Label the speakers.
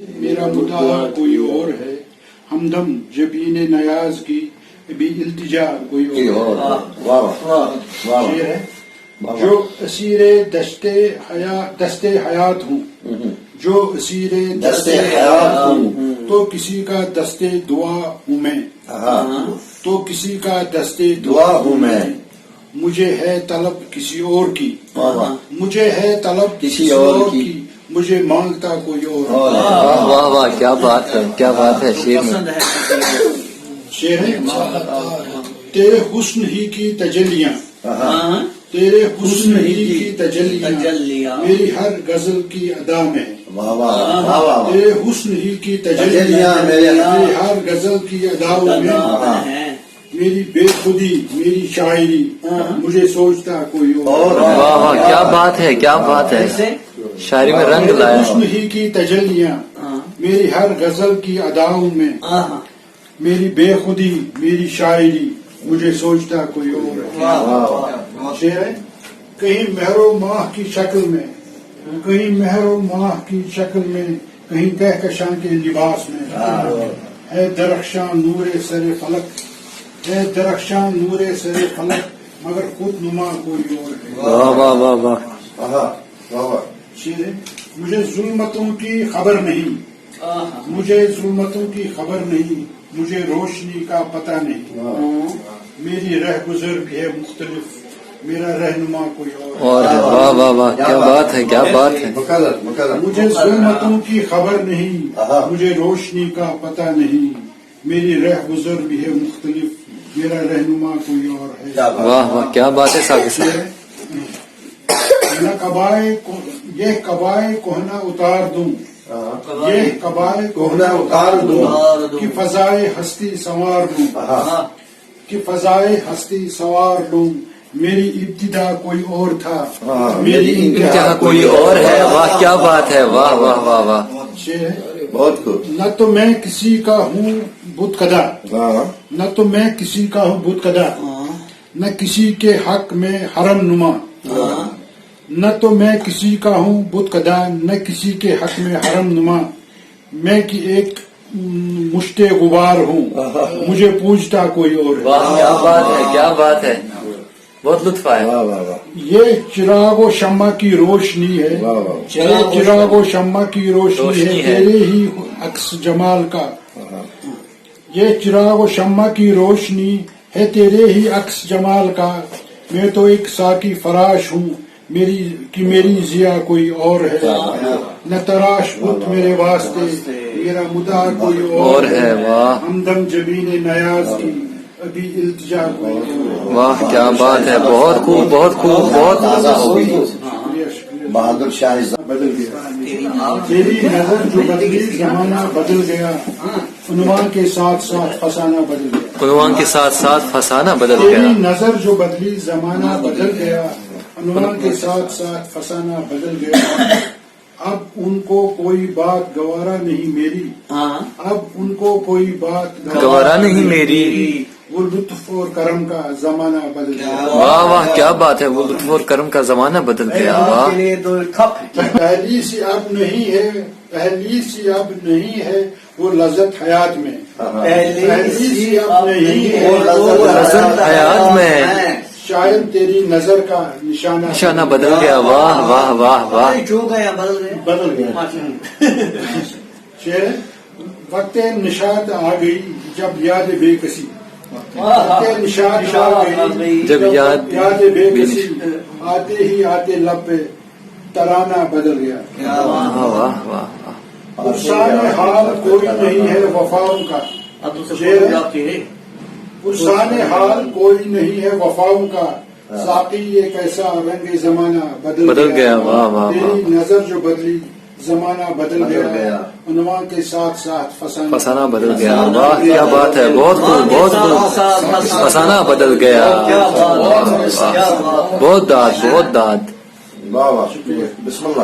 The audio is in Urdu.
Speaker 1: میرا مدعا کوئی اور ہے، ہمدم جبین نیاز کی ابھی التجا کوئی اور شعر ہے۔ جو اسیر دستے حیات ہوں، جو اسیر دستے حیات ہوں، تو کسی کا دستے دعا ہوں میں، تو کسی کا دستے دعا ہوں میں۔ مجھے ہے طلب کسی اور کی، مجھے ہے طلب کسی اور کی، مجھے مانگتا کوئی اور۔
Speaker 2: واہ واہ، کیا بات ہے، کیا بات ہے شعر میں۔
Speaker 1: شعر ہے، تیرے حسن ہی کی تجلیاں، تیرے حسن ہی کی تجلیاں میری ہر غزل کی ادا میں، تیرے حسن ہی کی تجلیاں میری ہر غزل کی اداؤں میں۔ میری بے خودی میری شاعری، مجھے سوچتا کوئی اور۔
Speaker 2: واہ واہ، کیا بات ہے، کیا بات ہے، شاعری میں رنگ لایا۔
Speaker 1: حسن ہی کی تجلیاں میری ہر غزل کی اداؤں میں، میری بے خودی میری شاعری، مجھے سوچتا کوئی اور۔ شعر ہے، کہیں مہر و ماہ کی شکل میں، کہیں مہر و ماہ کی شکل میں، کہیں کہکشاں کے لباس میں، ہے درخشاں نور سر فلک، ہے درخشاں نور سر فلک، مگر خود نما کوئی اور ہے۔
Speaker 2: واہ واہ واہ واہ۔
Speaker 1: شعر ہے، مجھے ظلمتوں کی خبر نہیں، مجھے ظلمتوں کی خبر نہیں، مجھے روشنی کا پتہ نہیں، میری رہ گزر بھی ہے مختلف، میرا رہنما کوئی اور ہے۔
Speaker 2: واہ واہ واہ، کیا بات ہے، کیا بات ہے۔
Speaker 1: مجھے ظلمتوں کی خبر نہیں، مجھے روشنی کا پتہ نہیں، میری رہ گزر بھی ہے مختلف، میرا رہنما کوئی اور ہے۔
Speaker 2: واہ واہ، کیا بات ہے ساقی صاحب۔
Speaker 1: یہ قبائے کوہنا اتار دوں، یہ قبائے کوہنا اتار دوں، کہ فضائے ہستی سنوار لوں، کہ فضائے ہستی سنوار لوں، میری ابتدا کوئی اور تھا، میری
Speaker 2: انتہا کوئی اور ہے۔ واہ، کیا بات ہے، واہ واہ واہ واہ۔
Speaker 1: بہت خوب۔ نہ تو میں کسی کا ہوں بت کدا، نہ تو میں کسی کا ہوں بت کدا، نہ کسی کے حق میں حرم نما، نہ تو میں کسی کا ہوں بت کدا، نہ کسی کے حق میں حرم نما، میں کی ایک مشت غبار ہوں، مجھے پوجتا کوئی اور ہے۔
Speaker 2: واہ، کیا بات ہے، کیا بات ہے، بہت لطف آیا۔
Speaker 1: یہ چراغ و شمع کی روشنی ہے، یہ چراغ و شمع کی روشنی ہے تیرے ہی عکس جمال کا، یہ چراغ و شمع کی روشنی ہے تیرے ہی عکس جمال کا، میں تو ایک ساقی فراش ہوں، میری ضیا کوئی اور ہے، نہ تراش بت میرے واسطے، میرا مدعا کوئی اور ہے، ہمدم جبین نیاز کی ابھی التجا کوئی اور۔
Speaker 2: واہ، کیا بات ہے، بہت خوب، بہت خوب، بہت
Speaker 3: بہادر شاہ
Speaker 1: بدل گیا، تیری نظر جو بدلی زمانہ بدل گیا، عنوان کے ساتھ ساتھ فسانہ بدل گیا،
Speaker 2: عنوان کے ساتھ ساتھ فسانہ بدل
Speaker 1: تیری
Speaker 2: گیا۔
Speaker 1: نظر جو بدلی زمانہ بدل گیا، عنوان کے ساتھ ساتھ فسانہ بدل گیا، اب ان کو کوئی بات گوارا نہیں میری، اب ان کو کوئی بات
Speaker 2: گوارا نہیں میری،
Speaker 1: وہ لطف اور کرم کا زمانہ بدل گیا۔
Speaker 2: واہ واہ، کیا بات ہے، وہ لطف اور کرم کا زمانہ بدل گیا۔ واہ،
Speaker 1: پہلی سی اب نہیں ہے، پہلی سی اب نہیں ہے وہ لذت حیات میں، پہلی سی اب نہیں ہے وہ
Speaker 2: لذت حیات میں،
Speaker 1: شاید تیری نظر کا
Speaker 2: نشانہ بدل گیا۔ واہ واہ واہ واہ،
Speaker 1: بدل گیا۔ شعر ہے، وقت نشاط آ گئی جب یاد بے کسی، وقت نشاط آ گئی
Speaker 2: جب یاد
Speaker 1: بے کسی، آتے ہی آتے لب پہ ترانہ بدل گیا۔
Speaker 2: واہ واہ واہ،
Speaker 1: پرسان حال کوئی نہیں ہے وفاؤں کا، پرسان حال کوئی نہیں ہے وفاؤں کا، ساقی ایک ایسا رنگ زمانہ بدل گیا۔
Speaker 2: واہ واہ،
Speaker 1: تیری نظر جو بدلی زمانہ بدل گیا، عنوان کے ساتھ ساتھ
Speaker 2: فسانہ بدل گیا۔ واہ، کیا بات ہے، بہت خوب، بہت خوب، فسانہ بدل گیا۔ بہت داد، بہت داد۔
Speaker 3: واہ واہ، شکریہ، بسم اللہ۔